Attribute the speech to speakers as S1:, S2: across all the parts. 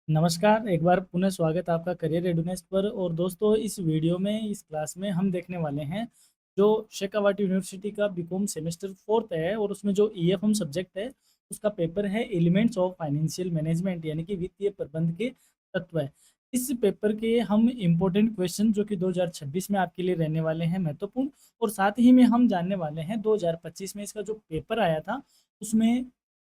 S1: नमस्कार, एक बार पुनः स्वागत है आपका करियर रेडीनेस पर। और दोस्तों, इस वीडियो में इस क्लास में हम देखने वाले हैं जो शेखावाटी यूनिवर्सिटी का बीकॉम सेमेस्टर 4th है और उसमें जो ईएफएम सब्जेक्ट है उसका पेपर है एलिमेंट्स ऑफ फाइनेंशियल मैनेजमेंट यानी कि वित्तीय प्रबंध के तत्व है। इस पेपर के हम इम्पोर्टेंट क्वेश्चन जो कि 2026 में आपके लिए रहने वाले हैं महत्वपूर्ण, और साथ ही में हम जानने वाले हैं 2025 में इसका जो पेपर आया था उसमें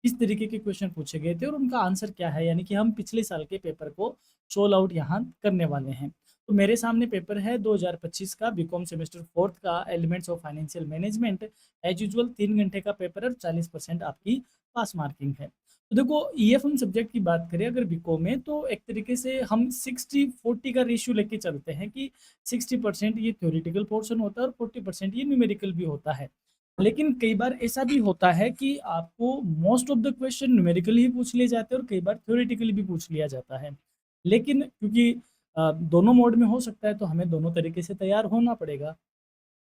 S1: किस तरीके के क्वेश्चन पूछे गए थे और उनका आंसर क्या है, यानी कि हम पिछले साल के पेपर को सोल आउट यहाँ करने वाले हैं। तो मेरे सामने पेपर है 2025 का बीकॉम सेमेस्टर 4th का elements of financial management. As usual 3 घंटे का पेपर है और 40% आपकी पास मार्किंग है। तो देखो, ईएफएम सब्जेक्ट की बात करें अगर बीकॉम में, तो एक तरीके से हम 60-40 का रेशियो लेके चलते हैं कि 60% ये थ्योरेटिकल पोर्शन होता है और 40% ये न्यूमेरिकल भी होता है। लेकिन कई बार ऐसा भी होता है कि आपको most of the question numerically ही पूछ लिए जाते हैं और कई बार थ्योरेटिकली भी पूछ लिया जाता है। लेकिन क्योंकि दोनों मोड में हो सकता है तो हमें दोनों तरीके से तैयार होना पड़ेगा।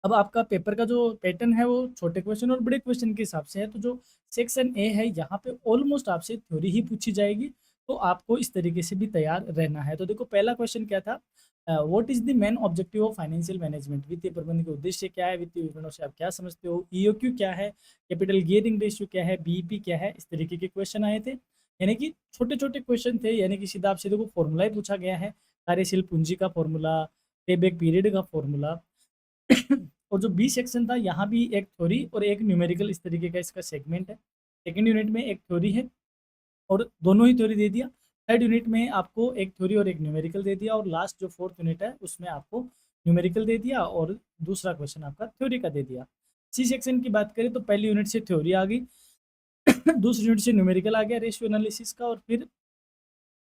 S1: अब आपका पेपर का जो पैटर्न है वो छोटे क्वेश्चन और बड़े क्वेश्चन के हिसाब से है। तो जो सेक्शन ए है यहाँ पे ऑलमोस्ट आपसे थ्योरी ही पूछी जाएगी, तो आपको इस तरीके से भी तैयार रहना है। तो देखो, पहला क्वेश्चन क्या था, what is the main objective of financial management, वित्तीय प्रबंधन के उद्देश्य क्या है, वित्तीय विवरणों से आप क्या समझते हो, ईओक्यू क्या है, कैपिटल गियरिंग रेशियो क्या है, बीईपी क्या है, इस तरीके के क्वेश्चन आए थे। यानी कि छोटे छोटे क्वेश्चन थे, यानी कि सीधा आपसे देखो फॉर्मूला ही पूछा गया है, कार्यशील पूंजी का फॉर्मूला, पे बैक पीरियड का फॉर्मूला। और जो बी सेक्शन था यहाँ भी एक थ्योरी और एक न्यूमेरिकल इस तरीके का इसका सेगमेंट है। सेकंड यूनिट में एक थ्योरी है और दोनों ही थ्योरी दे दिया। थर्ड यूनिट में आपको एक थ्योरी और एक न्यूमेरिकल दे दिया, और लास्ट जो फोर्थ यूनिट है उसमें आपको न्यूमेरिकल दे दिया और दूसरा क्वेश्चन आपका थ्योरी का दे दिया। सी सेक्शन की बात करें तो पहली यूनिट से थ्योरी आ गई, दूसरी यूनिट से न्यूमेरिकल आ गया रेशियो एनालिसिस का, और फिर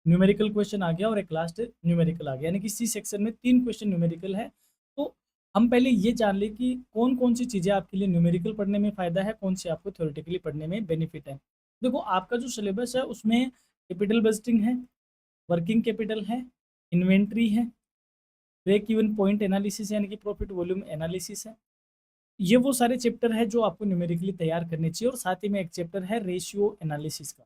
S1: न्यूमेरिकल क्वेश्चन आ गया और एक लास्ट न्यूमेरिकल आ गया। यानी कि सी सेक्शन में 3 क्वेश्चन न्यूमेरिकल है। तो हम पहले ये जान लें कि कौन कौन सी चीज़ें आपके लिए न्यूमेरिकल पढ़ने में फ़ायदा है, कौन सी आपको थ्योरेटिकली पढ़ने में बेनिफिट है। देखो, आपका जो सिलेबस है उसमें कैपिटल बजटिंग है, वर्किंग कैपिटल है, इन्वेंट्री है, ब्रेक इवन पॉइंट एनालिसिस यानी कि प्रॉफिट वॉल्यूम एनालिसिस है। ये वो सारे चैप्टर हैं जो आपको न्यूमेरिकली तैयार करने चाहिए, और साथ ही में एक चैप्टर है रेशियो एनालिसिस का।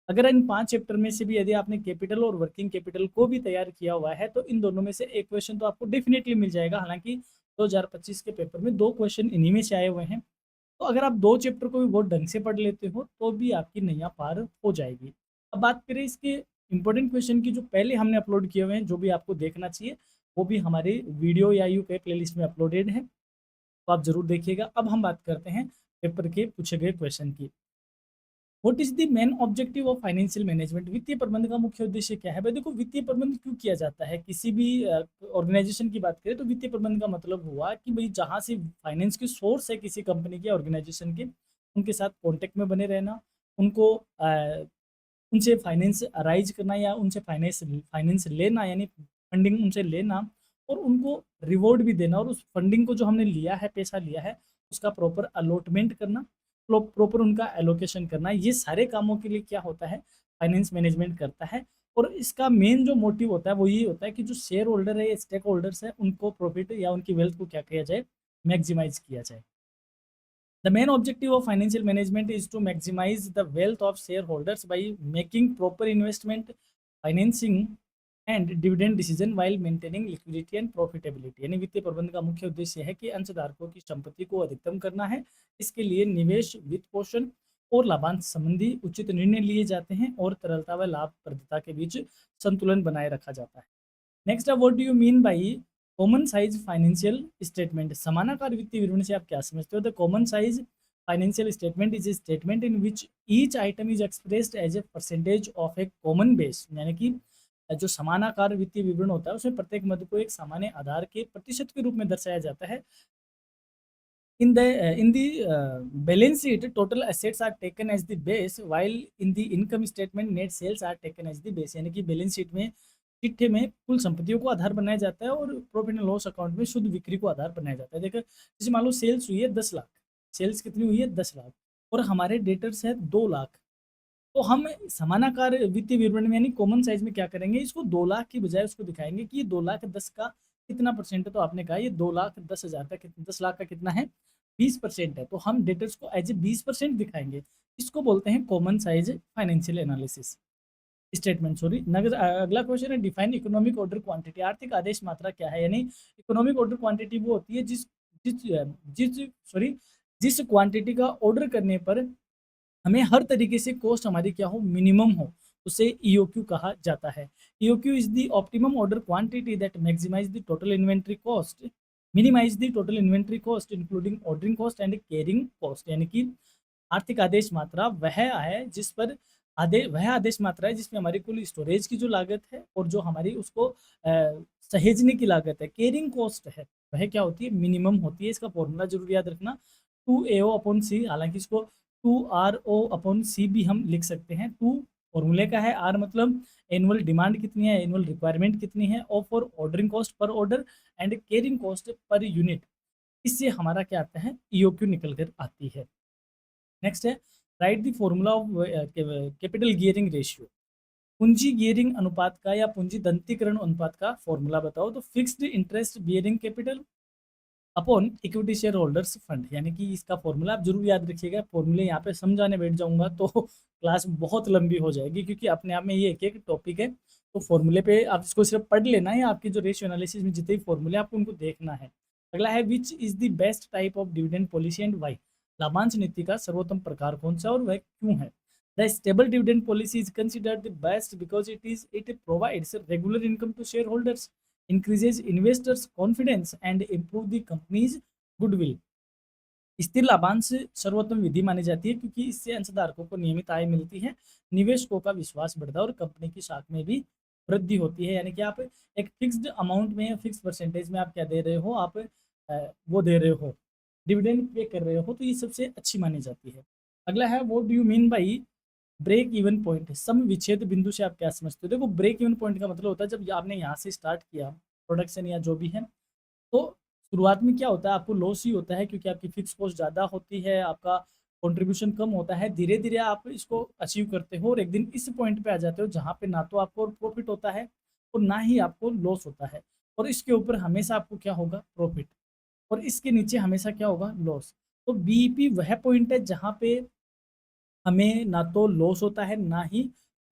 S1: अगर इन 5 चैप्टर में से भी यदि आपने कैपिटल और वर्किंग कैपिटल को भी तैयार किया हुआ है तो इन दोनों में से एक क्वेश्चन तो आपको डेफिनेटली मिल जाएगा। हालांकि 2025 के पेपर में 2 क्वेश्चन इन्हीं में से आए हुए हैं। तो अगर आप 2 चैप्टर को भी बहुत ढंग से पढ़ लेते हो तो भी आपकी नैया पार हो जाएगी। अब बात करें इसके इंपॉर्टेंट क्वेश्चन की, जो पहले हमने अपलोड किए हुए हैं, जो भी आपको देखना चाहिए, वो भी हमारे वीडियो या यू के प्लेलिस्ट में अपलोडेड है, तो आप ज़रूर देखिएगा। अब हम बात करते हैं पेपर के पूछे गए क्वेश्चन की। What is the main objective of financial management, वित्तीय प्रबंधन का मुख्य उद्देश्य क्या है। भाई देखो, वित्तीय प्रबंधन क्यों किया जाता है, किसी भी ऑर्गेनाइजेशन की बात करें तो वित्तीय प्रबंधन का मतलब हुआ कि भाई जहाँ से फाइनेंस की सोर्स है किसी कंपनी के ऑर्गेनाइजेशन के, उनके साथ कॉन्टेक्ट में बने रहना, उनको उनसे फाइनेंस अराइज करना या उनसे फाइनेंस फाइनेंस लेना, यानी फंडिंग उनसे लेना, और उनको रिवॉर्ड भी देना, और उस फंडिंग को जो हमने लिया है, पैसा लिया है, उसका प्रॉपर अलॉटमेंट करना, प्रॉपर उनका एलोकेशन करना। ये सारे कामों के लिए क्या होता है, फाइनेंस मैनेजमेंट करता है। और इसका मेन जो मोटिव होता है वो ये होता है कि जो शेयर होल्डर है, स्टेक होल्डर्स है, उनको प्रॉफिट या उनकी वेल्थ को क्या किया जाए, मैक्सिमाइज किया जाए। The main objective of financial management is to maximize the wealth of shareholders by making proper investment, financing, and dividend decision while maintaining liquidity and profitability। यानी वित्तीय प्रबंधन का मुख्य उद्देश्य है कि अंशधारकों की संपत्ति को अधिकतम करना है। इसके लिए निवेश, वित्त पोषण और लाभांश संबंधी उचित निर्णय लिए जाते हैं और तरलता व लाभप्रदता के बीच संतुलन बनाए रखा जाता है। नेक्स्ट है, what do you mean by common size financial statement, समानाकार वित्तीय विवरण से आप क्या समझते हो। The common size financial statement is a statement in which each item is expressed as a percentage of a common base. यानी कि जो समानाकार वित्तीय विवरण होता है उसमें प्रत्येक मद को एक सामान्य आधार के प्रतिशत के रूप में दर्शाया जाता है। In the balance sheet, total assets are taken as the base, while in the income statement, net sales are taken as the base। यानी कि बैलेंस शीट में, चिट्ठे में कुल संपत्तियों को आधार बनाया जाता है और प्रॉफिट एंड लॉस अकाउंट में शुद्ध बिक्री को आधार बनाया जाता है। देखो, जैसे मान लो सेल्स हुई है 10 लाख, सेल्स कितनी हुई है 10 लाख, और हमारे डेटर्स है 2 लाख। तो हम समानाकार वित्तीय विवरण में यानी कॉमन साइज में क्या करेंगे, इसको 2 लाख की बजाय उसको दिखाएंगे कि ये 2 लाख 10 का कितना परसेंट है। तो आपने कहा ये 2 लाख 10 हजार का 10 लाख का कितना है, 20% है। तो हम डेटर्स को एज ए 20% दिखाएंगे। इसको बोलते हैं common size financial analysis. Statement, sorry. अगला क्वेश्चन है डिफाइन इकोनॉमिक ऑर्डर क्वांटिटी। आर्थिक आदेश मात्रा क्या है? यानी इकोनॉमिक ऑर्डर क्वांटिटी वो होती है जिस जिस सॉरी जिस क्वांटिटी का ऑर्डर करने पर हमें हर तरीके से कॉस्ट हमारी क्या हो, मिनिमम हो, उसे ईओक्यू कहा जाता है। EOQ is the optimum order quantity that maximise the total inventory cost, minimise the total inventory cost including ordering cost and carrying cost. यानी कि आर्थिक आदेश मात्रा वह आदेश मात्रा है जिसमें हमारी कुल स्टोरेज की जो लागत है और जो हमारी उसको सहेजने की लागत है, केयरिंग कॉस्ट है, वह क्या होती है, मिनिमम होती है। इसका फॉर्मूला जरूर याद रखना, 2AO अपॉन सी। हालांकि इसको 2RO अपॉन सी भी हम लिख सकते हैं। 2 फॉर्मूले का है, आर मतलब एनुअल डिमांड कितनी है, एनुअल रिक्वायरमेंट कितनी है, और for ordering cost per order and caring cost per unit. इससे हमारा क्या आता है, ईओक्यू निकल कर आती है। नेक्स्ट है right the formula of capital gearing ratio. पूंजी गियरिंग अनुपात का या पूंजी दंतीकरण अनुपात का फॉर्मूला बताओ। तो fixed interest bearing capital upon equity share holders fund. यानी कि इसका फॉर्मूला आप जरूर याद रखिएगा। फॉर्मूले यहाँ पे समझाने बैठ जाऊंगा तो क्लास बहुत लंबी हो जाएगी, क्योंकि अपने आप में ये एक एक टॉपिक है। तो फॉर्मूले पे आप इसको सिर्फ पढ़ लेना है, आपकी जो रेशियो एनालिसिस में जितने फॉर्मूले आपको उनको देखना है। अगला है which is the best type of dividend policy and why. लाभांश नीति का सर्वोत्तम प्रकार कौन सा और वह क्यों है? The stable dividend policy is considered the best because it provides regular income to share holders, increases investors confidence and improve the company's goodwill। स्थिर लाभांश सर्वोत्तम विधि मानी जाती है क्योंकि इससे अंशधारकों को नियमित आय मिलती है, निवेशकों का विश्वास बढ़ता है और कंपनी की साख में भी वृद्धि होती है। यानी कि आप एक फिक्स्ड अमाउंट में, फिक्स परसेंटेज में आप क्या दे रहे हो, आप वो दे रहे हो, डिविडेंड पे कर रहे हो, तो ये सबसे अच्छी मानी जाती है। अगला है what do you mean by break even point. सम विच्छेद बिंदु से आप क्या समझते हो? देखो, ब्रेक इवन पॉइंट का मतलब होता है जब आपने यहाँ से स्टार्ट किया प्रोडक्शन या जो भी है, तो शुरुआत में क्या होता है, आपको लॉस ही होता है क्योंकि आपकी फिक्स कॉस्ट ज़्यादा होती है, आपका कंट्रीब्यूशन कम होता है। धीरे धीरे आप इसको अचीव करते हो और एक दिन इस पॉइंट पे आ जाते हो जहाँ पे ना तो आपको प्रॉफिट होता है और ना ही आपको लॉस होता है, और इसके ऊपर हमेशा आपको क्या होगा, प्रॉफिट, और इसके नीचे हमेशा क्या होगा, लॉस। तो बीईपी वह पॉइंट है जहाँ पे हमें ना तो लॉस होता है ना ही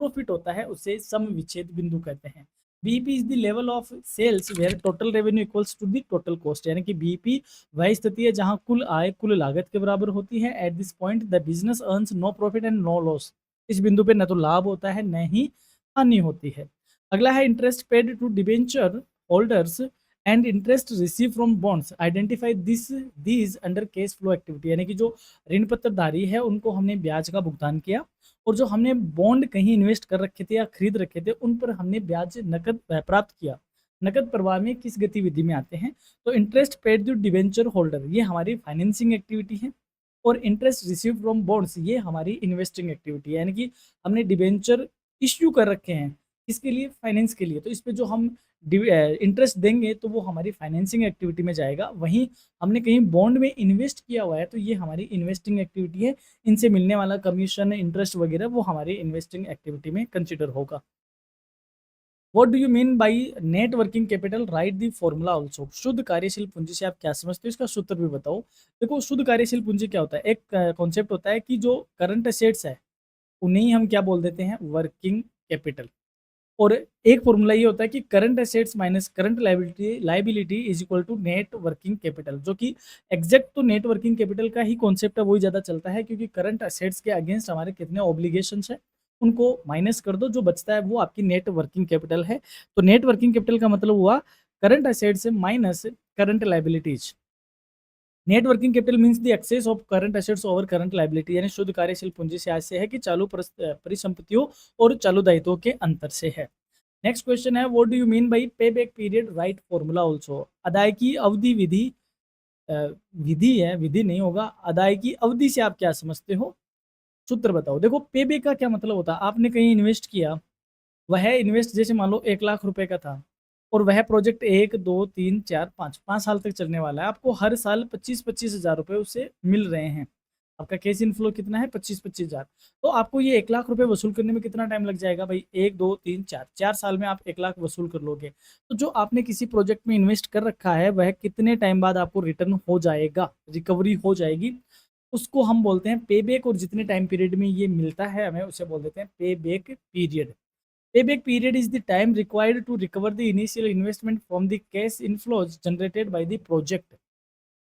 S1: प्रॉफिट होता है, उसे सम विच्छेद बिंदु कहते हैं। BEP is the level of sales where total revenue equals to the total cost. यानी कि बीईपी वह स्थिति है जहां कुल आय कुल लागत के बराबर होती है। At this point the business earns no profit and no loss. इस बिंदु पे न तो लाभ होता है न ही हानि होती है। अगला है interest paid to debenture holders and interest receive from bonds. Identify these under cash flow activity. यानी कि जो ऋण पत्रधारी है उनको हमने ब्याज का भुगतान किया, और जो हमने बॉन्ड कहीं इन्वेस्ट कर रखे थे या खरीद रखे थे उन पर हमने ब्याज नकद प्राप्त किया। नकद प्रवाह में किस गतिविधि में आते हैं? तो interest paid to debenture holder ये हमारी फाइनेंसिंग एक्टिविटी है, और इंटरेस्ट रिसीव फ्रॉम बॉन्ड्स ये हमारी इन्वेस्टिंग एक्टिविटी है। यानी कि हमने डिबेंचर इश्यू कर रखे हैं, किसके लिए, फाइनेंस के लिए, तो इस पे जो हम इंटरेस्ट देंगे तो वो हमारी फाइनेंसिंग एक्टिविटी में जाएगा। वहीं हमने कहीं बॉन्ड में इन्वेस्ट किया हुआ है तो ये हमारी इन्वेस्टिंग एक्टिविटी है। इनसे मिलने वाला कमीशन, इंटरेस्ट वगैरह वो हमारी इन्वेस्टिंग एक्टिविटी में कंसिडर होगा। What do you mean by net working capital? Right the formula also. शुद्ध कार्यशील पूंजी से आप क्या समझते हो, इसका सूत्र भी बताओ। देखो, शुद्ध कार्यशील पूंजी क्या होता है, एक कॉन्सेप्ट होता है कि जो करंट असेट्स है उन्हें ही हम क्या बोल देते हैं, वर्किंग कैपिटल। और एक फॉर्मूला ये होता है कि current assets minus current liability is equal to net working capital, जो कि एग्जैक्ट तो नेट वर्किंग कैपिटल का ही कॉन्सेप्ट है, वही ज़्यादा चलता है क्योंकि करंट एसेट्स के अगेंस्ट हमारे कितने ऑब्लिगेशंस है उनको माइनस कर दो, जो बचता है वो आपकी नेट वर्किंग कैपिटल है। तो नेट वर्किंग कैपिटल का मतलब हुआ current assets minus current liabilities. Net working capital means the excess of current assets over current liability. यानी शुद्ध कार्यशील पूंजी से आज से है कि चालू परिसंपत्तियों और चालू दायित्वों के अंतर से है। नेक्स्ट क्वेश्चन है what do you mean by payback period? Right formula also. अदायगी अवधि विधि, विधि है, विधि नहीं होगा। अदायगी अवधि से आप क्या समझते हो, सूत्र बताओ। देखो, पे बैक का क्या मतलब होता है, आपने कहीं इन्वेस्ट किया, वह इन्वेस्ट जैसे मान लो 1 लाख रुपए का था, और वह प्रोजेक्ट 1 2 3 4 5 5 साल तक चलने वाला है। आपको हर साल 25-25 हज़ार रुपये उससे मिल रहे हैं। आपका कैश इनफ्लो कितना है, 25-25 हज़ार। तो आपको ये 1 लाख रुपए वसूल करने में कितना टाइम लग जाएगा भाई? 1 2 3 4 4 साल में आप 1 लाख वसूल कर लोगे। तो जो आपने किसी प्रोजेक्ट में इन्वेस्ट कर रखा है वह कितने टाइम बाद आपको रिटर्न हो जाएगा, रिकवरी हो जाएगी, उसको हम बोलते हैं पे बैक। और जितने टाइम पीरियड में ये मिलता है हमें उसे बोल देते हैं पे back period. Payback period is the time required to recover the initial investment from the cash inflows generated by the project.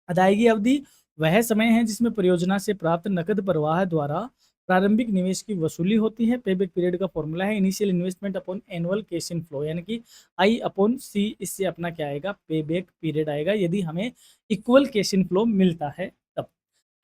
S1: अदायगी अवधि वह समय है जिसमें परियोजना से प्राप्त नकद प्रवाह द्वारा प्रारंभिक निवेश की वसूली होती है। पेबैक पीरियड का फॉर्मूला है initial investment upon annual cash inflow, यानी कि आई अपॉन सी। इससे अपना क्या आएगा, पेबैक पीरियड आएगा, यदि हमें इक्वल कैश इनफ्लो मिलता है तब।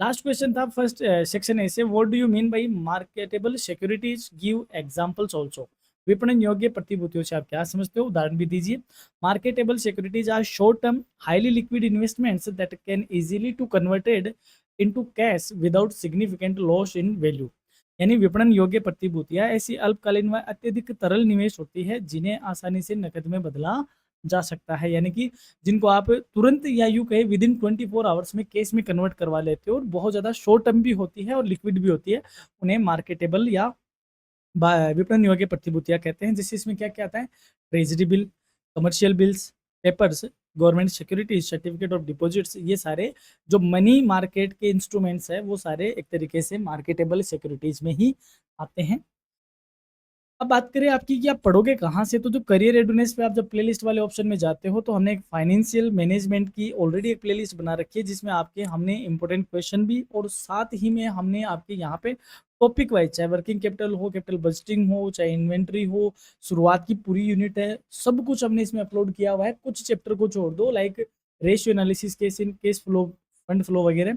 S1: लास्ट क्वेश्चन था फर्स्ट सेक्शन ए से, what do you mean by marketable securities, give examples also. विपणन योग्य प्रतिभूतियों से आप क्या समझते हो, उदाहरण भी दीजिए। Marketable securities are short term highly liquid investments that can easily to converted into cash without significant loss in value. यानी विपणन योग्य प्रतिभूतियां ऐसी अल्पकालीन व अत्यधिक तरल निवेश होती है जिन्हें आसानी से नकद में बदला जा सकता है, यानी कि जिनको आप तुरंत या यूं कहे विद इन 24 आवर्स में केस में कन्वर्ट करवा लेते हो, और बहुत ज़्यादा शॉर्ट टर्म भी होती है और लिक्विड भी होती है, उन्हें मार्केटेबल या विपणन योग्य प्रतिभूतियां कहते हैं। जिससे इसमें क्या क्या आता है, treasury bill, commercial bills, papers, government securities, certificate of deposits, ये सारे जो मनी मार्केट के इंस्ट्रूमेंट्स है वो सारे एक तरीके से मार्केटेबल सिक्योरिटीज में ही आते हैं। अब बात करें आपकी कि आप पढ़ोगे कहाँ से, तो जो करियर रेडीनेस पे आप जब प्लेलिस्ट वाले ऑप्शन में जाते हो तो हमने एक फाइनेंशियल मैनेजमेंट की ऑलरेडी एक प्लेलिस्ट बना रखी है जिसमें आपके हमने इंपॉर्टेंट क्वेश्चन भी और साथ ही में हमने आपके यहाँ पे टॉपिक वाइज, चाहे वर्किंग कैपिटल हो, कैपिटल बजटिंग हो, चाहे इन्वेंट्री हो, शुरुआत की पूरी यूनिट है, सब कुछ हमने इसमें अपलोड किया हुआ है। कुछ चैप्टर को छोड़ दो, like ratio analysis, cash flow, fund flow वगैरह,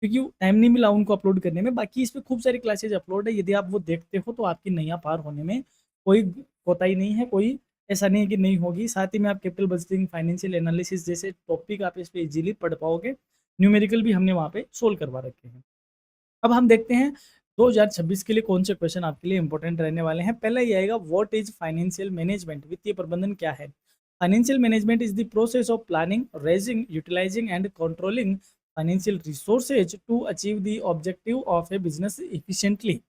S1: क्योंकि टाइम नहीं मिला उनको अपलोड करने में। बाकी इस पे खूब सारी क्लासेज अपलोड है, यदि आप वो देखते हो तो आपकी नैया पार होने में कोई कोताही नहीं है, कोई ऐसा नहीं है कि नहीं होगी। साथ ही में आप कैपिटल बजटिंग, फाइनेंशियल एनालिसिस जैसे टॉपिक आप इस पे इजीली पढ़ पाओगे। न्यूमेरिकल भी हमने वहाँ पे सोल्व करवा रखे हैं। अब हम देखते हैं 2026 के लिए कौन से क्वेश्चन आपके लिए इंपॉर्टेंट रहने वाले हैं। पहला ये आएगा, व्हाट इज फाइनेंशियल मैनेजमेंट, वित्तीय प्रबंधन क्या है। Financial management is the process of planning, raising, utilising and controlling financial resources to achieve the objective of a business efficiently.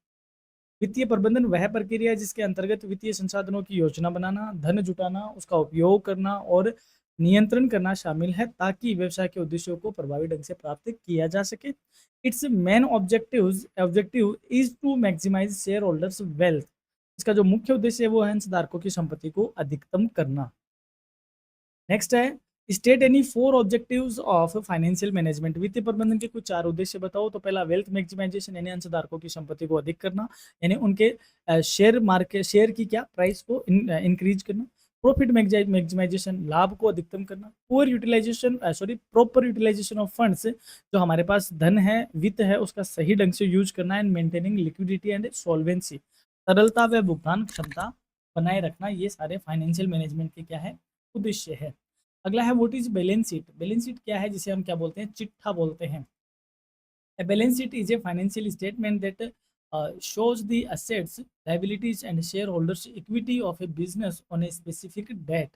S1: वित्तीय प्रबंधन वह प्रक्रिया है जिसके अंतर्गत वित्तीय संसाधनों की योजना बनाना, धन जुटाना, उसका उपयोग करना और नियंत्रण करना शामिल है ताकि व्यवसाय के उद्देश्यों को प्रभावी ढंग से प्राप्त किया जा सके। Its main objective is to maximise shareholders wealth. इसका जो मुख्य उद्देश्य है वो है अंशधारकों की संपत्ति को अधिकतम करना। नेक्स्ट है, state any 4 objectives of financial management. वित्तीय प्रबंधन के कुछ 4 उद्देश्य बताओ। तो पहला, वेल्थ मैक्सिमाइजेशन, यानी अंशधारकों की संपत्ति को अधिक करना, यानी उनके शेयर की क्या प्राइस को इंक्रीज करना। प्रॉफिट मैक्सिमाइजेशन, लाभ को अधिकतम करना। प्रॉपर यूटिलाइजेशन ऑफ फंड्स, जो हमारे पास धन है, वित्त है, उसका सही ढंग से यूज करना। And maintaining liquidity and solvency, तरलता व भुगतान क्षमता बनाए रखना। ये सारे फाइनेंशियल मैनेजमेंट के क्या है, उद्देश्य है। अगला है, what is balance sheet. Balance sheet क्या है, जिसे हम क्या बोलते हैं, चिट्ठा बोलते हैं। A balance sheet is a financial statement that shows the assets, liabilities and shareholders equity of a business on a specific date.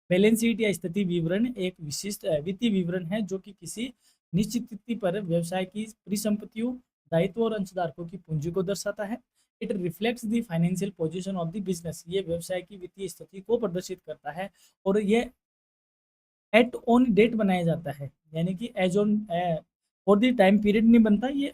S1: Balance sheet या स्थिति विवरण एक विशिष्ट वित्तीय विवरण है जो कि किसी निश्चित तिथि पर व्यवसाय की परिसंपत्तियों, दायित्व और अंशधारकों की पूंजी को दर्शाता है। It reflects the financial position of the business. ये व्यवसाय की वित्तीय स्थिति को प्रदर्शित करता है और ये एट ऑन डेट बनाया जाता है, यानी कि as on for the time period नहीं बनता, ये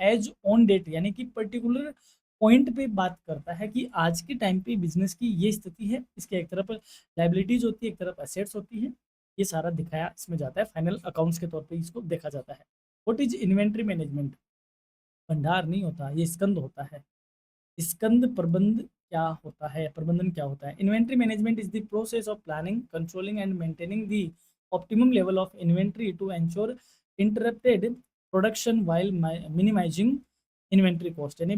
S1: एज ऑन डेट, यानी कि पर्टिकुलर पॉइंट पे बात करता है कि आज के टाइम पे बिजनेस की ये स्थिति है। इसके एक तरफ लाइबिलिटीज होती है, एक तरफ एसेट्स होती है, ये सारा दिखाया इसमें जाता है, फाइनल अकाउंट्स के तौर पे इसको देखा जाता है। What is inventory management. भंडार नहीं होता, ये स्कंद होता है। स्कंद प्रबंध क्या होता है, प्रबंधन क्या होता है। Inventory management is the process of planning, controlling and maintaining the optimum level of inventory to ensure interrupted production while minimising inventory cost. यानी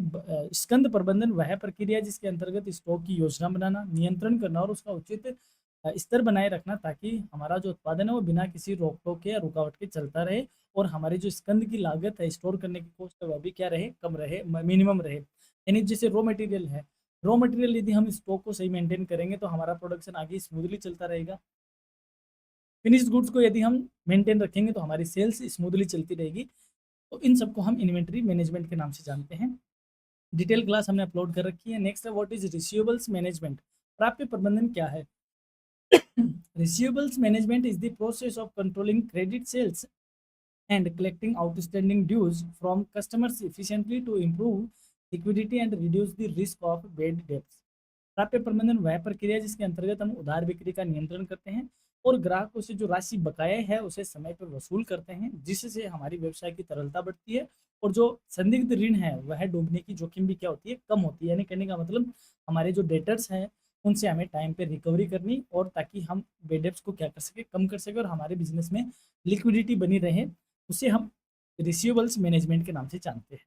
S1: स्कंद प्रबंधन वह प्रक्रिया है जिसके अंतर्गत स्टॉक की योजना बनाना, नियंत्रण करना और उसका उचित स्तर बनाए रखना ताकि हमारा जो उत्पादन है वो बिना किसी रोक टोक के या रुकावट के चलता रहे और हमारी जो स्कंद की लागत है, स्टोर करने की कॉस्ट है, वह भी क्या रहे, कम रहे, मिनिमम रहे। यानी जैसे रॉ मटेरियल है, रॉ मटेरियल यदि हम स्टॉक को सही मेंटेन करेंगे तो हमारा प्रोडक्शन आगे स्मूथली चलता रहेगा। फिनिश्ड गुड्स को यदि हम मेंटेन रखेंगे तो हमारी सेल्स स्मूथली चलती रहेगी। तो इन सबको हम इन्वेंट्री मैनेजमेंट के नाम से जानते हैं। डिटेल क्लास हमने अपलोड कर रखी है। नेक्स्ट है, व्हाट इज रिसीवेबल्स मैनेजमेंट। प्राप्य प्रबंधन क्या है। Receivables management is the process of controlling credit sales and collecting outstanding dues from customers efficiently to improve liquidity and reduce the risk of bad debts. प्राप्य प्रबंधन वह प्रक्रिया है जिसके अंतर्गत हम उधार बिक्री का नियंत्रण करते हैं और ग्राहकों से जो राशि बकाया है उसे समय पर वसूल करते हैं, जिससे हमारी व्यवसाय की तरलता बढ़ती है और जो संदिग्ध ऋण है वह डूबने की जोखिम भी क्या होती है, कम होती है। यानी कहने का मतलब हमारे जो डेटर्स हैं उनसे हमें टाइम पे रिकवरी करनी, और ताकि हम बेड डेब्ट्स को क्या कर सके, कम कर सके और हमारे बिजनेस में लिक्विडिटी बनी रहे, उसे हम रिसीवेबल्स मैनेजमेंट के नाम से जानते हैं।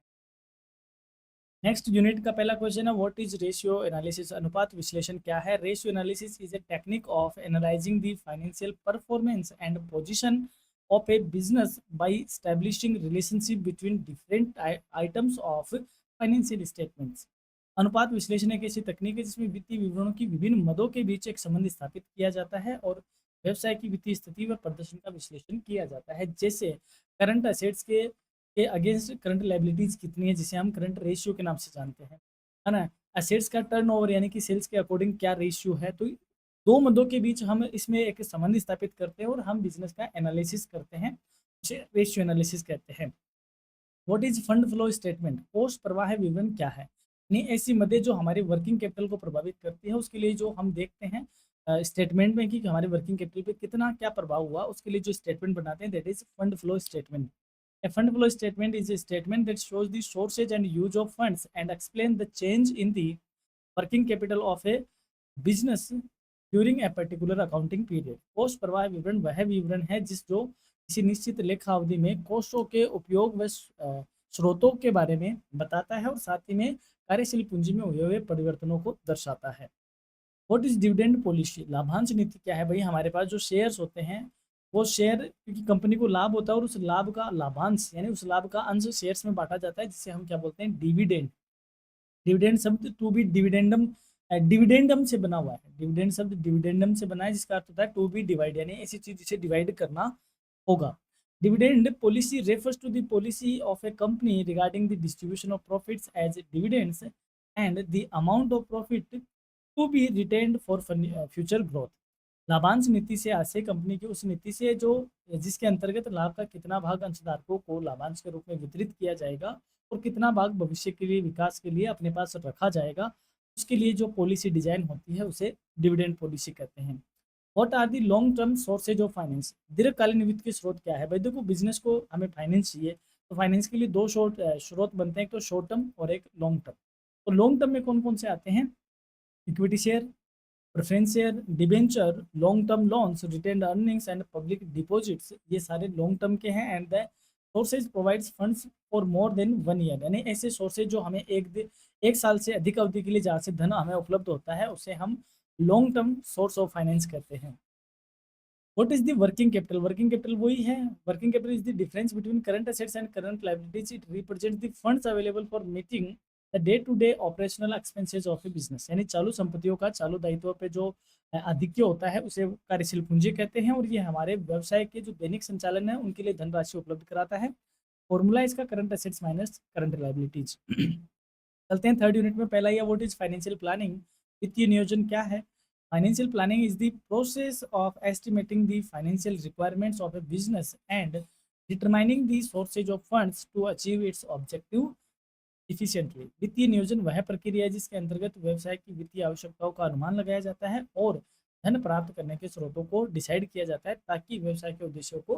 S1: नेक्स्ट यूनिट का पहला क्वेश्चन है, व्हाट इज रेशियो एनालिसिस? अनुपात विश्लेषण क्या है? Ratio analysis is a technique of analysing the financial performance and position of a business by establishing relationship between different items of financial statements. अनुपात विश्लेषण एक ऐसी तकनीक है जिसमें वित्तीय विवरणों की विभिन्न मदों के बीच एक संबंध स्थापित किया जाता है और व्यवसाय की वित्तीय स्थिति व प्रदर्शन का विश्लेषण किया जाता है। जैसे करंट असेट्स के अगेंस्ट करंट लायबिलिटीज कितनी है, जिसे हम करंट रेशियो के नाम से जानते हैं, है ना। असेट्स का टर्नओवर यानी कि सेल्स के अकॉर्डिंग क्या रेशियो है, तो दो मदों के बीच हम इसमें एक संबंध स्थापित करते हैं और हम बिजनेस का एनालिसिस करते हैं, उसे रेशियो एनालिसिस कहते हैं। What is fund flow statement? कोष प्रवाह विवरण क्या है? नहीं, ऐसी मदें जो हमारे वर्किंग कैपिटल को प्रभावित करती है, उसके लिए जो हम देखते हैं स्टेटमेंट में कि हमारे वर्किंग कैपिटल पे कितना क्या प्रभाव हुआ, उसके लिए जो स्टेटमेंट बनाते हैं that is fund flow statement. A fund flow statement is a statement that shows the sources and use of funds and explain the change in the working capital of a business during a particular accounting period। कोष प्रवाह विवरण वह विवरण है जिस जो किसी निश्चित लेखा अवधि में कोषों के उपयोग व स्रोतों के बारे में बताता है और साथ ही में कार्यशील पूंजी में हुए परिवर्तनों को दर्शाता है। What is dividend policy? लाभांश नीति क्या है? भाई हमारे पास जो शेयर्स होते हैं, वो शेयर, क्योंकि कंपनी को लाभ होता है और उस लाभ का लाभांश यानी उस लाभ का अंश शेयर्स में बांटा जाता है, जिसे हम क्या बोलते हैं, डिविडेंड। डिविडेंड शब्द टू बी डिविडेंडम, डिविडेंडम से बना हुआ है। डिविडेंड शब्द डिविडेंडम से बना है जिसका अर्थ होता है टू बी डिवाइड, यानी ऐसी चीज जिसे डिवाइड करना होगा। Dividend policy refers to the policy of a company regarding the distribution of profits as dividends and the amount of profit to be retained for future growth. लाभांश नीति से आशय कंपनी की उस नीति से जो जिसके अंतर्गत लाभ का कितना भाग अंशधारकों को लाभांश के रूप में वितरित किया जाएगा और कितना भाग भविष्य के लिए विकास के लिए अपने पास रखा जाएगा, उसके लिए जो पॉलिसी डिजाइन होती है उसे डिविडेंड पॉलिसी कहते हैं। What are the long term sources of finance? दीर्घकालीन वित्त के स्रोत क्या है? भाई देखो, बिजनेस को हमें फाइनेंस चाहिए, तो फाइनेंस के लिए दो स्रोत बनते हैं, एक तो शॉर्ट टर्म और एक लॉन्ग टर्म। तो लॉन्ग टर्म में कौन कौन से आते हैं? Equity share, preference share, debenture, long term loans, retained earnings and public deposits, ये सारे लॉन्ग टर्म के हैं। And the sources provides funds for more than 1 year, यानी ऐसे सोर्सेज जो हमें एक साल से अधिक अवधि के लिए जहाँ से धन हमें उपलब्ध होता है उसे हम long term source of finance कहते हैं। What is the working capital? Working capital वही है, working capital is the difference between current assets and current liabilities. It represents the funds available for meeting the day to day operational expenses of a business, यानी चालू संपत्तियों का चालू दायित्व पे जो आधिक्य होता है उसे कार्यशील पूंजी कहते हैं, और ये हमारे व्यवसाय के जो दैनिक संचालन है उनके लिए धनराशि उपलब्ध कराता है। फॉर्मूला इसका current assets minus current liabilities. चलते हैं थर्ड यूनिट में। पहला यह व्हाट इज फाइनेंशियल प्लानिंग? वित्तीय नियोजन क्या है? Financial planning is the process of estimating the financial requirements of a business and determining the sources of funds to achieve its objective efficiently। वित्तीय नियोजन वह प्रक्रिया है जिसके अंतर्गत व्यवसाय की वित्तीय आवश्यकताओं का अनुमान लगाया जाता है और धन प्राप्त करने के स्रोतों को डिसाइड किया जाता है, ताकि व्यवसाय के उद्देश्यों को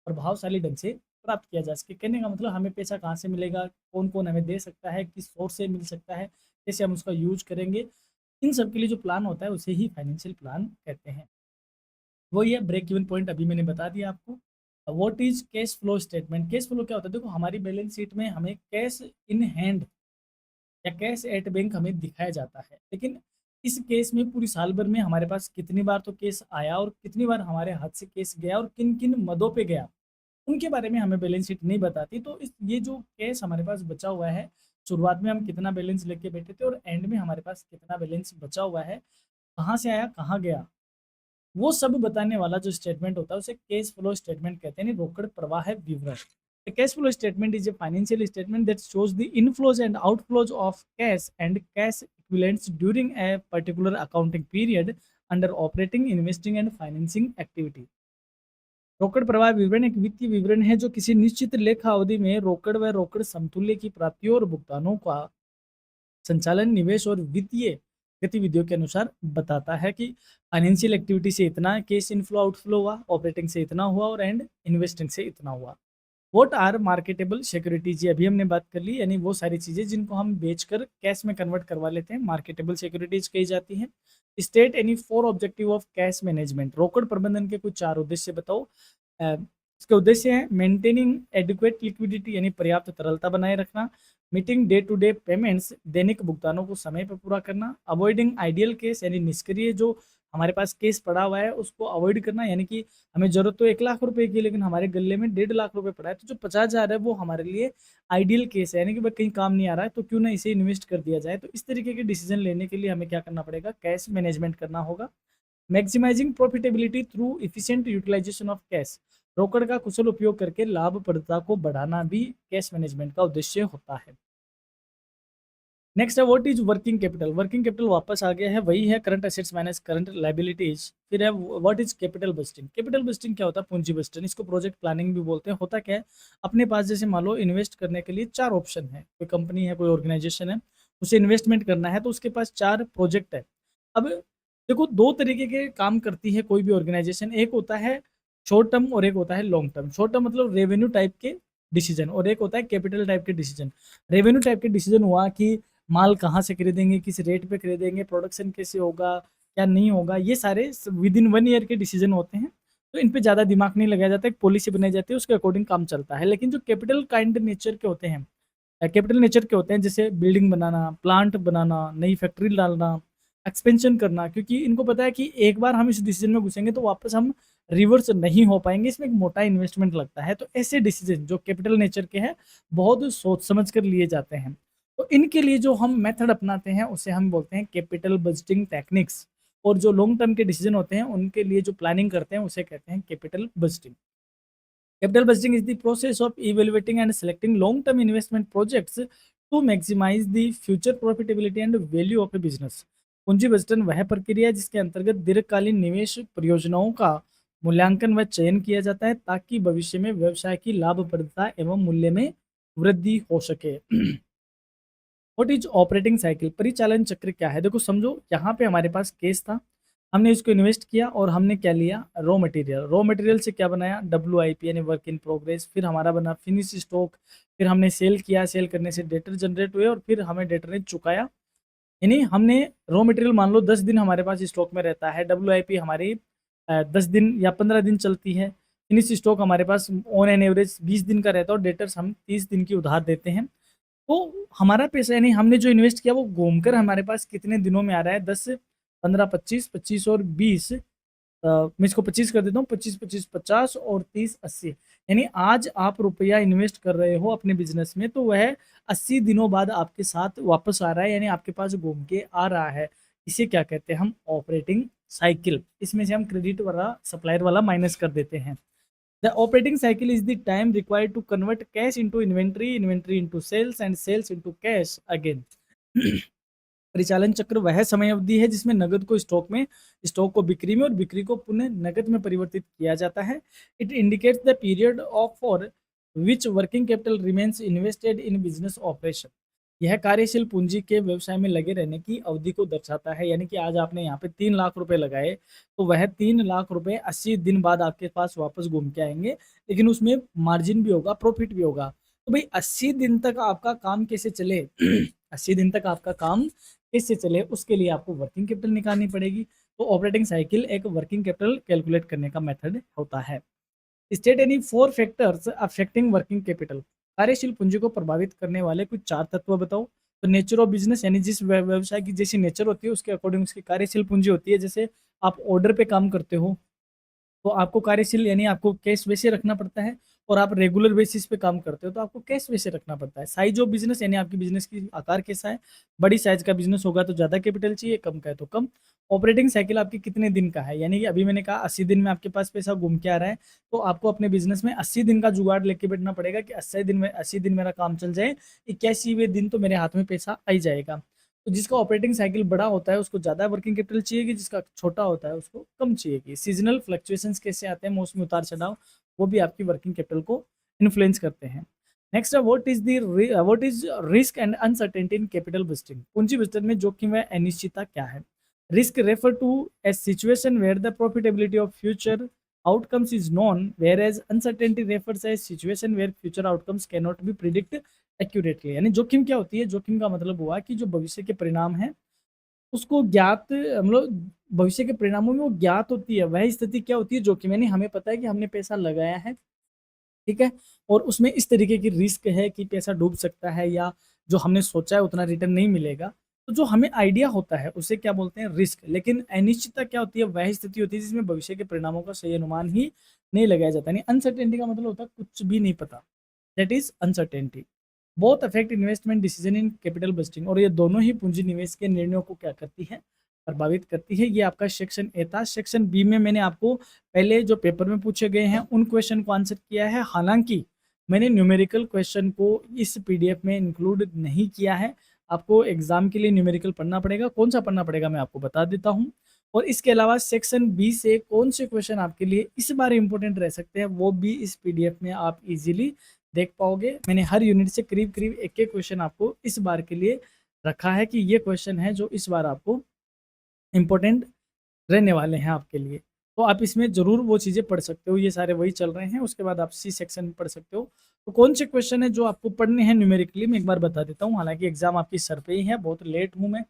S1: प्रभावशाली ढंग से प्राप्त किया जा सके। कहने का मतलब हमें पैसा कहाँ से मिलेगा, कौन कौन हमें दे सकता है, किस सोर्स से मिल सकता है, कैसे हम उसका यूज करेंगे, इन सब के लिए जो प्लान होता है उसे ही फाइनेंशियल प्लान कहते हैं। वो ये ब्रेक इवन पॉइंट अभी मैंने बता दिया आपको। What is cash flow statement? Cash flow क्या होता है? देखो, हमारी बैलेंस शीट में हमें कैश इन हैंड या कैश एट बैंक हमें दिखाया जाता है, लेकिन इस केस में पूरी साल भर में हमारे पास कितनी बार तो केस आया और कितनी बार हमारे हाथ से केस गया और किन किन मदों पे गया, उनके बारे में हमें बैलेंस शीट नहीं बताती। तो ये जो कैश हमारे पास बचा हुआ है, शुरुआत में हम कितना बैलेंस लेके बैठे थे और एंड में हमारे पास कितना बैलेंस बचा हुआ है, कहाँ से आया कहाँ गया, वो सब बताने वाला जो स्टेटमेंट होता है उसे कैश फ्लो स्टेटमेंट कहते हैं, रोकड़ प्रवाह विवरण। Cash flow statement is a financial statement that shows the inflows and outflows of cash and cash equivalents during a particular accounting period under operating, investing and financing activity. रोकड़ प्रवाह विवरण एक वित्तीय विवरण है जो किसी निश्चित लेखा अवधि में रोकड़ व रोकड़ समतुल्य की प्राप्तियों और भुगतानों का संचालन, निवेश और वित्तीय गतिविधियों के अनुसार बताता है कि फाइनेंशियल एक्टिविटी से इतना कैश इनफ्लो आउटफ्लो हुआ, ऑपरेटिंग से इतना हुआ और एंड इन्वेस्टिंग से इतना हुआ। व्हाट आर मार्केटेबल सिक्योरिटीज, ये अभी हमने बात कर ली, यानी वो सारी चीजें जिनको हम बेचकर कैश में कन्वर्ट करवा लेते हैं मार्केटेबल सिक्योरिटीज कही जाती हैं। State any four objective of cash management, रोकड़ प्रबंधन के कुछ चार उद्देश्य बताओ। इसके उद्देश्य है मेंटेनिंग एडिक्वेट लिक्विडिटी, यानी पर्याप्त तरलता बनाए रखना, meeting day to day payments, दैनिक भुगतानों को समय पर पूरा करना, अवॉइडिंग आइडियल केस, यानी निष्क्रिय जो हमारे पास केस पड़ा हुआ है उसको अवॉइड करना, यानी कि हमें जरूरत तो 1 लाख रुपए की, लेकिन हमारे गले में 1.5 लाख रुपए पड़ा है, तो जो 50,000 है वो हमारे लिए आइडियल केस है, यानी कि भाई कहीं काम नहीं आ रहा है तो क्यों ना इसे इन्वेस्ट कर दिया जाए। तो इस तरीके के डिसीजन लेने के लिए हमें क्या करना पड़ेगा, कैश मैनेजमेंट करना होगा। Maximising profitability through efficient utilisation of cash, रोकड़ का कुशल उपयोग करके लाभप्रदता को बढ़ाना भी कैश मैनेजमेंट का उद्देश्य होता है। नेक्स्ट है what is working capital. Working capital वापस आ गया है, वही है current assets minus current liabilities. फिर है what is capital budgeting. Capital budgeting क्या होता है, पूंजी बस्टन, इसको प्रोजेक्ट प्लानिंग भी बोलते हैं। होता क्या है, अपने पास जैसे मान लो इन्वेस्ट करने के लिए चार ऑप्शन है, कोई कंपनी है कोई ऑर्गेनाइजेशन है उसे इन्वेस्टमेंट करना है तो उसके पास चार प्रोजेक्ट है। अब देखो दो तरीके के काम करती है कोई भी ऑर्गेनाइजेशन, एक होता है शॉर्ट टर्म और एक होता है लॉन्ग टर्म। शॉर्ट टर्म मतलब रेवेन्यू टाइप के डिसीजन और एक होता है कैपिटल टाइप के डिसीजन। रेवेन्यू टाइप के डिसीजन हुआ कि माल कहाँ से खरीदेंगे, किस रेट पे खरीदेंगे, प्रोडक्शन कैसे होगा, क्या नहीं होगा, ये सारे विद इन 1 ईयर के डिसीजन होते हैं। तो इन पे ज़्यादा दिमाग नहीं लगाया जाता, एक पॉलिसी बनाई जाती है उसके अकॉर्डिंग काम चलता है। लेकिन जो कैपिटल काइंड नेचर के होते हैं, कैपिटल नेचर के होते हैं जैसे बिल्डिंग बनाना, प्लांट बनाना, नई फैक्ट्री डालना, एक्सपेंशन करना, क्योंकि इनको पता है कि एक बार हम इस डिसीजन में घुसेंगे तो वापस हम रिवर्स नहीं हो पाएंगे, इसमें एक मोटा इन्वेस्टमेंट लगता है। तो ऐसे डिसीजन जो कैपिटल नेचर के हैं बहुत सोच समझ कर लिए जाते हैं। तो इनके लिए जो हम मेथड अपनाते हैं उसे हम बोलते हैं कैपिटल बजटिंग टेक्निक्स। और जो लॉन्ग टर्म के डिसीजन होते हैं उनके लिए जो प्लानिंग करते हैं उसे कहते हैं capital budgeting. Capital budgeting is the process of evaluating and selecting long-term investment projects to maximize the future profitability and value of a business. पूंजी बजटन वह प्रक्रिया है जिसके अंतर्गत दीर्घकालीन निवेश परियोजनाओं का मूल्यांकन व चयन किया जाता है ताकि भविष्य में व्यवसाय की लाभप्रदता एवं मूल्य में वृद्धि हो सके। व्हाट इज ऑपरेटिंग साइकिल, परिचालन चक्र क्या है। देखो समझो यहाँ पे हमारे पास केस था, हमने इसको इन्वेस्ट किया और हमने क्या लिया, रॉ मटेरियल। रॉ मटेरियल से क्या बनाया, WIP यानी वर्क इन प्रोग्रेस। फिर हमारा बना फिनिश स्टॉक, फिर हमने सेल किया, सेल करने से डेटर जनरेट हुए और फिर हमें डेटर ने चुकाया। यानी हमने रॉ मटेरियल मान लो 10 दिन हमारे पास स्टॉक में रहता है, WIP हमारी 10 दिन या 15 दिन चलती है, फिनिश स्टॉक हमारे पास ऑन एन एवरेज 20 दिन का रहता है और डेटर्स हम 30 दिन की उधार देते हैं। तो हमारा पैसा यानी हमने जो इन्वेस्ट किया वो घूमकर हमारे पास कितने दिनों में आ रहा है, 10, 15, 25, 25 और 20, मैं इसको 25 कर देता हूँ, 25, 25, 50 और 30, 80। यानी आज आप रुपया इन्वेस्ट कर रहे हो अपने बिजनेस में तो वह 80 दिनों बाद आपके साथ वापस आ रहा है, यानी आपके पास घूम के आ रहा है। इसे क्या कहते हैं हम, ऑपरेटिंग साइकिल। इसमें से हम क्रेडिट वाला सप्लायर वाला माइनस कर देते हैं। The operating cycle is the time required to convert cash into inventory, inventory into sales and sales into cash again. परिचालन चक्र वह समय अवधि है जिसमें नगद को स्टॉक में, स्टॉक को बिक्री में और बिक्री को पुनः नगद में परिवर्तित किया जाता है। It indicates the period of for which working capital remains invested in business operation. यह कार्यशील पूंजी के व्यवसाय में लगे रहने की अवधि को दर्शाता है। यानी कि आज आपने यहाँ पे 3 लाख रुपए लगाए तो वह 3 लाख रुपए 80 दिन बाद आपके पास वापस घूम के आएंगे, लेकिन उसमें मार्जिन भी होगा, प्रॉफिट भी होगा। तो भाई 80 दिन तक आपका काम कैसे चले 80 दिन तक आपका काम कैसे चले उसके लिए आपको वर्किंग कैपिटल निकालनी पड़ेगी। तो ऑपरेटिंग साइकिल एक वर्किंग कैपिटल कैलकुलेट करने का मेथड होता है। State any 4 factors affecting working capital. कार्यशील पूंजी को प्रभावित करने वाले कुछ 4 तत्व बताओ। तो नेचर ऑफ बिजनेस, यानी जिस व्यवसाय की जैसी नेचर होती है उसके अकॉर्डिंग उसकी कार्यशील पूंजी होती है। जैसे आप ऑर्डर पे काम करते हो तो आपको कार्यशील यानी आपको कैश वैसे रखना पड़ता है, और आप रेगुलर बेसिस पे काम करते हो तो आपको कैश वैसे रखना पड़ता है। साइज ऑफ बिजनेस, यानी आपकी बिजनेस की आकार कैसा है, बड़ी साइज का बिजनेस होगा तो ज़्यादा कैपिटल चाहिए, कम का है तो कम। ऑपरेटिंग साइकिल आपकी कितने दिन का है, यानी कि अभी मैंने कहा 80 दिन में आपके पास पैसा घूम के आ रहा है, तो आपको अपने बिजनेस में 80 दिन का जुगाड़ लेके बैठना पड़ेगा कि 80 दिन मेरा काम चल जाए, 81वें दिन तो मेरे हाथ में पैसा आ ही जाएगा। तो जिसका ऑपरेटिंग साइकिल बड़ा होता है उसको ज़्यादा वर्किंग कैपिटल चाहिए, जिसका छोटा होता है उसको कम चाहिए। सीजनल फ्लक्चुएशंस कैसे आते हैं, मौसमी उतार चढ़ाव, वो भी आपकी वर्किंग कैपिटल को इन्फ्लुएंस करते हैं। नेक्स्ट है what is risk and uncertainty in capital budgeting. पूंजी बचत में जोखिम व अनिश्चितता क्या है? Risk refer to a situation where the profitability of future outcomes is known, whereas uncertainty refers a situation where future outcomes cannot be predict accurately। यानी जोखिम क्या होती है? जोखिम का मतलब हुआ कि जो भविष्य के परिणाम है उसको ज्ञात, मतलब भविष्य के परिणामों में वो ज्ञात होती है, वह स्थिति क्या होती है? जोखिम। यानी हमें पता है कि हमने पैसा लगाया है, ठीक है, और उसमें इस तरीके की रिस्क है कि पैसा डूब सकता है या जो हमने सोचा है उतना रिटर्न नहीं मिलेगा। तो जो हमें आइडिया होता है उसे क्या बोलते हैं? रिस्क। लेकिन अनिश्चितता क्या होती है? वह स्थिति होती है जिसमें भविष्य के परिणामों का सही अनुमान ही नहीं लगाया जाता। यानी अनसर्टेनिटी का मतलब होता है कुछ भी नहीं पता, that is uncertainty. Both affect investment decision in capital bursting. और ये दोनों ही पूंजी निवेश के निर्णयों को क्या करती है? प्रभावित करती है। ये आपका सेक्शन ए था। सेक्शन बी में मैंने आपको पहले जो पेपर में पूछे गए हैं उन क्वेश्चन को आंसर किया है। हालांकि मैंने न्यूमेरिकल क्वेश्चन को इस पीडीएफ में इंक्लूड नहीं किया है। आपको एग्जाम के लिए न्यूमेरिकल पढ़ना पड़ेगा। कौन सा पढ़ना पड़ेगा मैं आपको बता देता हूँ। और इसके अलावा सेक्शन बी से कौन से क्वेश्चन आपके लिए इस बार इंपॉर्टेंट रह सकते हैं वो भी इस पीडीएफ में आप इजीली देख पाओगे। मैंने हर यूनिट से करीब करीब एक एक क्वेश्चन आपको इस बार के लिए रखा है कि ये क्वेश्चन है जो इस बार आपको इम्पोर्टेंट रहने वाले हैं आपके लिए। तो आप इसमें ज़रूर वो चीज़ें पढ़ सकते हो। ये सारे वही चल रहे हैं। उसके बाद आप सी सेक्शन में पढ़ सकते हो। तो कौन से क्वेश्चन है जो आपको पढ़ने हैं न्यूमेरिकली, मैं एक बार बता देता हूँ। हालांकि एग्जाम आपकी सर पे ही है, बहुत लेट हूँ मैं,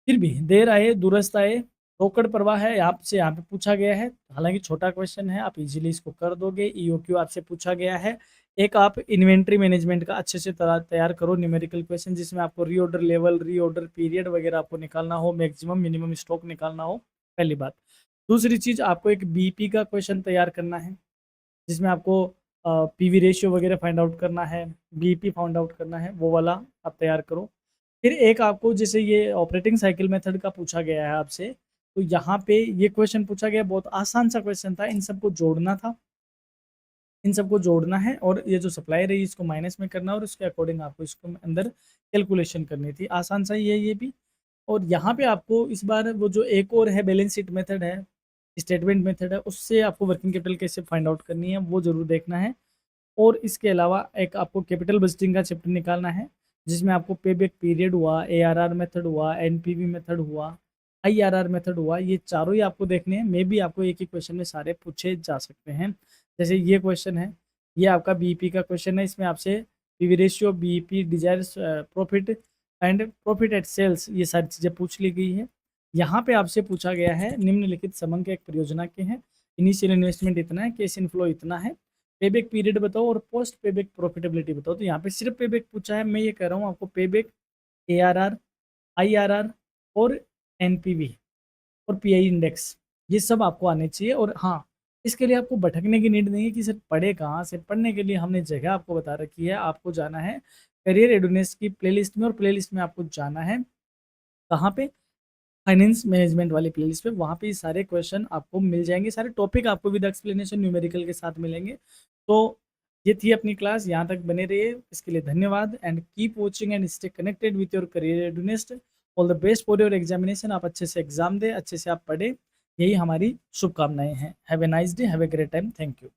S1: फिर भी देर आए दुरुस्त आए। रोकड़ प्रवाह है आपसे यहाँ पे पूछा गया है। हालांकि छोटा क्वेश्चन है, आप इजीली इसको कर दोगे। ईओक्यू आपसे पूछा गया है। एक आप इन्वेंट्री मैनेजमेंट का अच्छे से तैयार करो न्यूमेरिकल क्वेश्चन, जिसमें आपको रीऑर्डर लेवल, रीऑर्डर पीरियड वगैरह आपको निकालना हो, मैक्सिमम मिनिमम स्टॉक निकालना हो, पहली बात। दूसरी चीज़, आपको एक बीपी का क्वेश्चन तैयार करना है जिसमें आपको पीवी रेशियो वगैरह फाइंड आउट करना है, बीपी फाइंड आउट करना है, वो वाला आप तैयार करो। फिर एक आपको जैसे ये ऑपरेटिंग साइकिल मेथड का पूछा गया है आपसे, तो यहाँ पे ये क्वेश्चन पूछा गया, बहुत आसान सा क्वेश्चन था। इन सबको जोड़ना था, इन सबको जोड़ना है और ये जो सप्लायर है इसको माइनस में करना है और उसके अकॉर्डिंग आपको इसको अंदर कैलकुलेशन करनी थी। आसान सा ही है ये भी। और यहाँ पे आपको इस बार वो जो एक और है बैलेंस शीट मेथड है, स्टेटमेंट मेथड है, उससे आपको वर्किंग कैपिटल कैसे फाइंड आउट करनी है वो जरूर देखना है। और इसके अलावा एक आपको कैपिटल बजटिंग का चैप्टर निकालना है जिसमें आपको पे बैक पीरियड हुआ, एआरआर मेथड हुआ, एनपीवी मेथड हुआ, आईआरआर मेथड हुआ, ये चारों ही आपको देखने हैं। मे भी आपको एक ही क्वेश्चन में सारे पूछे जा सकते हैं। जैसे ये क्वेश्चन है, ये आपका बीईपी का क्वेश्चन है। इसमें आपसे PV ratio, BEP, desires profit and profit at sales, ये सारी चीज़ें पूछ ली गई है। यहाँ पे आपसे पूछा गया है निम्नलिखित समंक एक परियोजना के हैं, इनिशियल इन्वेस्टमेंट इतना है, कैश इनफ्लो इतना है, पेबैक पीरियड बताओ और पोस्ट पेबैक प्रॉफिटेबिलिटी बताओ। तो यहाँ पे सिर्फ पेबैक पूछा है। मैं ये कह रहा हूँ आपको पेबैक, एआरआर, आईआरआर और एनपीवी और पीआई इंडेक्स, ये सब आपको आने चाहिए। और हाँ, इसके लिए आपको भटकने की नीड नहीं है कि सर पढ़े कहाँ से। पढ़ने के लिए हमने जगह आपको बता रखी है। आपको जाना है करियर रेडीनेस की प्लेलिस्ट में, और प्लेलिस्ट में आपको जाना है कहाँ पे? फाइनेंस मैनेजमेंट वाली प्लेलिस्ट पे। वहाँ पे ये सारे क्वेश्चन आपको मिल जाएंगे, सारे टॉपिक आपको विद एक्सप्लेनेशन न्यूमेरिकल के साथ मिलेंगे। तो ये थी अपनी क्लास, यहाँ तक बने रहिए। इसके लिए धन्यवाद and keep watching and stay connected with your career readiness. All the best for your examination. आप अच्छे से एग्जाम दें, अच्छे से आप पढ़ें, यही हमारी शुभकामनाएं हैं। Have a nice day, have a great time. Thank you.